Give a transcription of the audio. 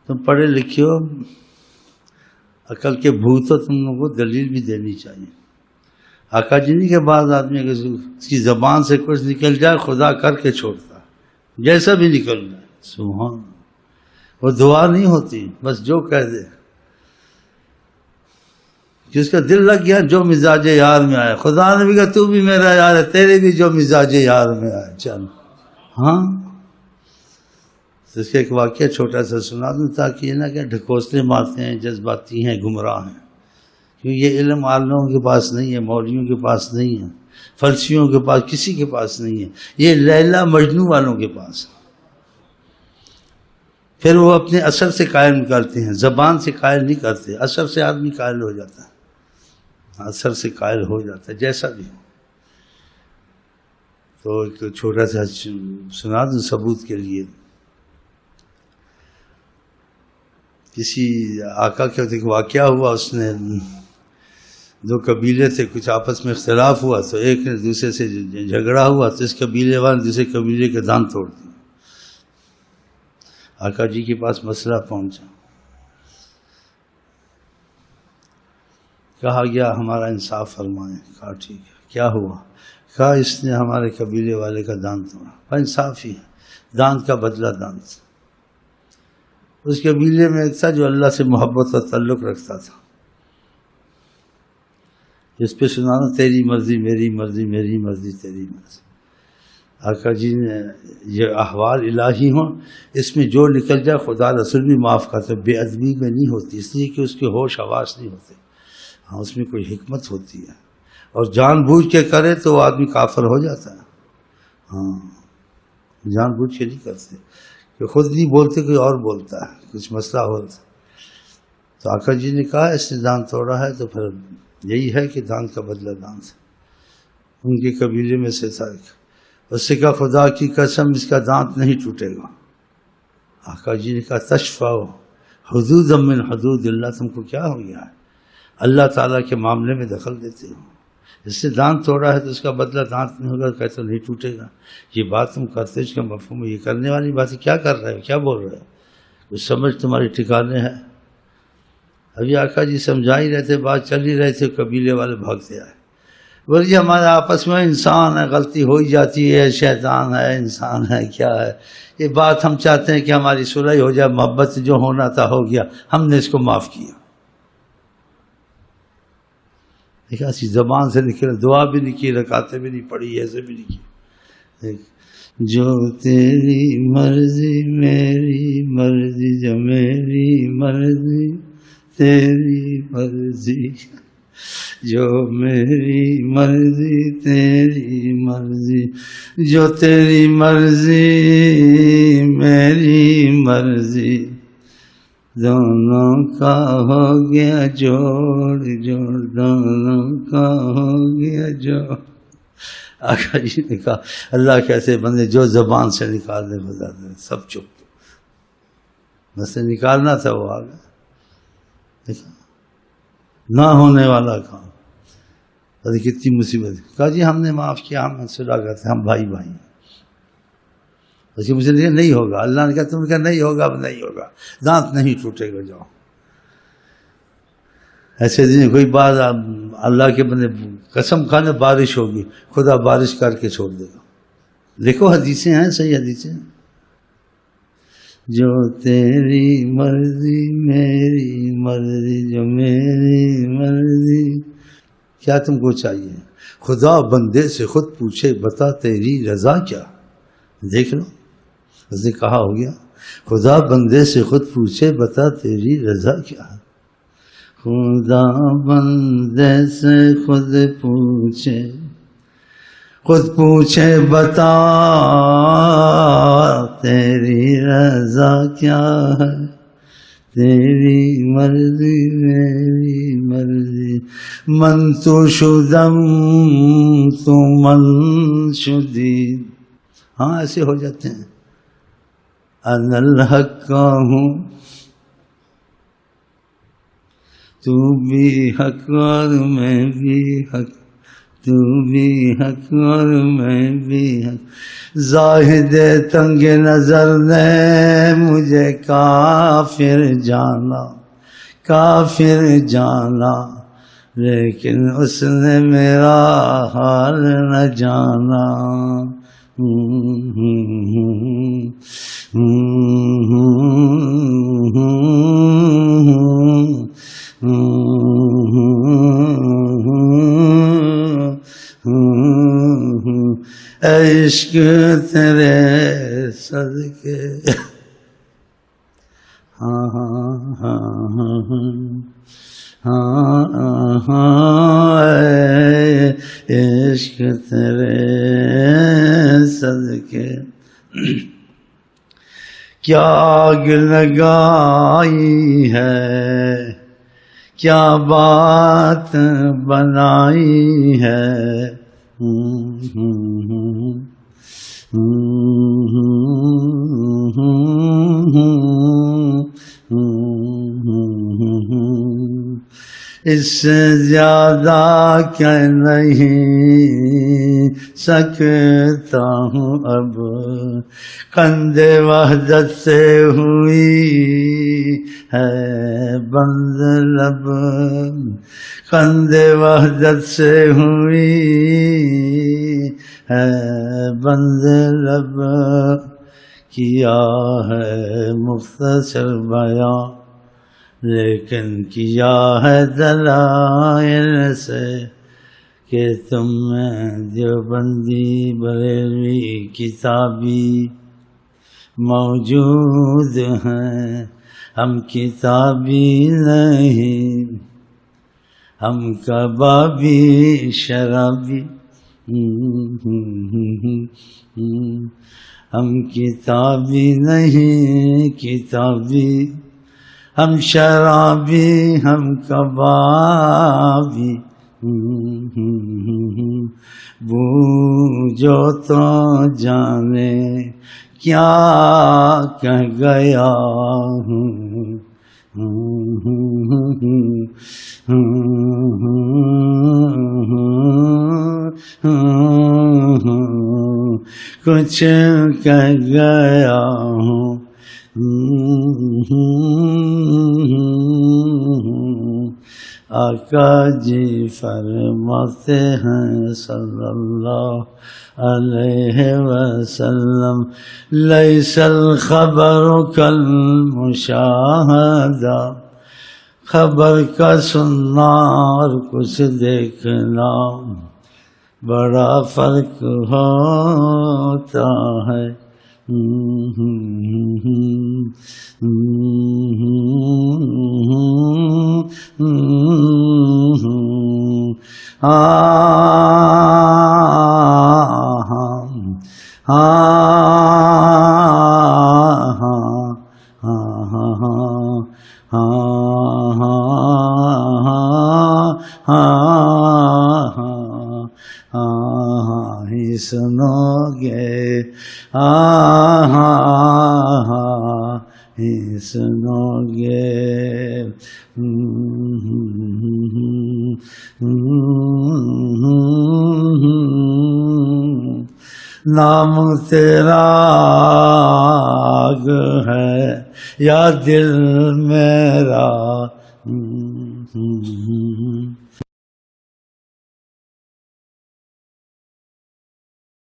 تم پڑھے لکھے ہو، عقل کے بھوت ہو، تم لوگوں کو دلیل بھی دینی چاہیے۔ آقا جی نہیں کہ بعض آدمی اگر اس کی زبان سے کچھ نکل جائے خدا کر کے چھوڑتا ہے، جیسا بھی نکل جائے، سبحان، وہ دعا نہیں ہوتی، بس جو کہہ دے، جس کا دل لگ گیا، جو مزاج یار میں آئے۔ خدا نے بھی کہا تو بھی میرا یار ہے، تیرے بھی جو مزاج یار میں آئے، چل۔ ہاں، تو اس کا ایک واقعہ چھوٹا سا سنا دوں تاکہ یہ نہ کہ ڈھکوسلے مارتے ہیں، جذباتی ہیں، گمراہ ہیں، کیونکہ یہ علم عالموں کے پاس نہیں ہے، مولویوں کے پاس نہیں ہے، فلسفیوں کے پاس، کسی کے پاس نہیں ہے، یہ لیلا مجنوں والوں کے پاس ہے۔ پھر وہ اپنے اثر سے قائل نکالتے ہیں، زبان سے قائل نہیں کرتے، اثر سے آدمی قائل ہو جاتا ہے، اثر سے قائل ہو جاتا ہے، جیسا بھی ہو۔ تو ایک چھوٹا سا سنا دوں ثبوت کے لیے۔ کسی آقا کے ایک واقعہ ہوا، اس نے دو قبیلے تھے، کچھ آپس میں اختلاف ہوا، تو ایک نے دوسرے سے جھگڑا ہوا، تو اس قبیلے والے نے دوسرے قبیلے کے دان توڑ دیے۔ آقا جی کے پاس مسئلہ پہنچا، کہا گیا ہمارا انصاف فرمائیں۔ کہا ٹھیک ہے، کیا ہوا؟ کہا اس نے ہمارے قبیلے والے کا دان توڑا۔ انصاف ہی ہے، دان کا بدلہ دان سے۔ اس قبیلے میں ایک تھا جو اللہ سے محبت اور تعلق رکھتا تھا، اس پہ سنانا تیری مرضی میری مرضی، میری مرضی تیری مرضی۔ آقا جی نے یہ احوال الہی ہوں، اس میں جو نکل جائے خدا رسول بھی معاف کرتے، بے ادبی میں نہیں ہوتی، اس لیے کہ اس کے ہوش حواس نہیں ہوتے، ہاں اس میں کوئی حکمت ہوتی ہے، اور جان بوجھ کے کرے تو وہ آدمی کافر ہو جاتا ہے۔ ہاں، جان بوجھ کے نہیں کرتے، کہ خود نہیں بولتے، کوئی اور بولتا ہے، کچھ مسئلہ ہوتا ہے۔ تو آقا جی نے کہا اس نے دان توڑا ہے، تو پھر یہی ہے کہ دان کا بدلہ دان سے۔ ان کے قبیلے میں سے تھا، اس سے کہا خدا کی قسم اس کا دانت نہیں ٹوٹے گا۔ آقا جی نے کہا تشفعوا حدودا من حدود اللہ، تم کو کیا ہو گیا ہے؟ اللہ تعالیٰ کے معاملے میں دخل دیتے ہو، اس سے دانت توڑا ہے تو اس کا بدلہ دانت نہیں ہوگا، کہتا نہیں ٹوٹے گا۔ یہ بات تم کرتے اس کا مفہوم، یہ کرنے والی بات کیا کر رہے ہو، کیا بول رہے ہو؟ کچھ سمجھ تمہاری ٹھکانے ہے؟ ابھی آقا جی سمجھا ہی رہتے، بات چل ہی رہے تھے، قبیلے والے بھاگتے آئے، بول جی ہمارے آپس میں انسان ہے، غلطی ہو ہی جاتی ہے، شیطان ہے، انسان ہے، کیا ہے یہ بات، ہم چاہتے ہیں کہ ہماری صلح ہو جائے، محبت جو ہونا تھا ہو گیا، ہم نے اس کو معاف کیا۔ دیکھا ایسی زبان سے نکلے، دعا بھی نہیں کی، رکعتیں بھی نہیں پڑھی، ایسے بھی نہیں کی۔ جو تیری مرضی میری مرضی، جو میری مرضی تیری مرضی، جو میری مرضی تیری مرضی، جو تیری مرضی میری مرضی، دونوں کا ہو گیا جوڑ جوڑ، دونوں کا ہو گیا جوڑ۔ آقا جی نے کہا اللہ کیسے بندے جو زبان سے نکال دے بتا دے، سب چپ، بس نکالنا تھا وہ آگے، دیکھا نہ ہونے والا کام، کتنی مصیبت۔ کہا جی ہم نے معاف کیا، ہم صلح کرتے، ہم بھائی بھائی ہیں۔ اسی مجھے نہیں ہوگا، اللہ نے کہا تم نے کہا نہیں ہوگا، اب نہیں ہوگا، دانت نہیں ٹوٹے گا، جاؤ۔ ایسے دن کوئی بات اللہ کے بندے قسم کھانے بارش ہوگی، خدا بارش کر کے چھوڑ دے گا۔ دیکھو حدیثیں ہیں، صحیح حدیثیں، جو تیری مرضی میری مرضی، جو میری مرضی۔ کیا تم کو چاہیے؟ خدا بندے سے خود پوچھے بتا تیری رضا کیا؟ دیکھ لو، اس نے کہا ہو گیا، خدا بندے سے خود پوچھے بتا تیری رضا کیا؟ خدا بندے سے خود پوچھے بتا تیری رضا کیا ہے؟ تیری مرضی میری مرضی، من تو شدم تو من شدی۔ ہاں ایسے ہو جاتے ہیں، انا الحق کا ہوں تو بھی حق اور میں بھی حق، تو بھی حق اور میں بھی حق. زاہد تنگ نظر نے مجھے کافر جانا، کافر جانا، لیکن اس نے میرا حال نہ جانا. عشق تیرے صدقے ہاں ہاں ہاں ہاں عشق تیرے صدقے کیا آگ لگائی ہے، کیا بات بنائی ہے. اس سے زیادہ کیا نہیں سکتا ہوں اب، قند وحدت سے ہوئی ہے بند لب، قند وحدت سے ہوئی ہے بند لب. کیا ہے مختصر بیان لیکن کیا ہے دلائل سے کہ تم میں دیوبندی بریلوی کتابی موجود ہیں، ہم کتابی نہیں، ہم کبابی شرابی. ہم کتابی نہیں کتابی، ہم شرابی، ہم کبابی. بوجھو تو جانے کیا کہہ گیا ہوں. کچھ کہہ گیا ہوں. آقا جی فرماتے ہیں صلی اللہ علیہ وسلم لیس الخبر کالمشاہدہ، خبر کا سننا اور کچھ دیکھنا بڑا فرق ہوتا ہے. سنو گے سنو گے. نام تیرا آگ ہے یا دل میرا.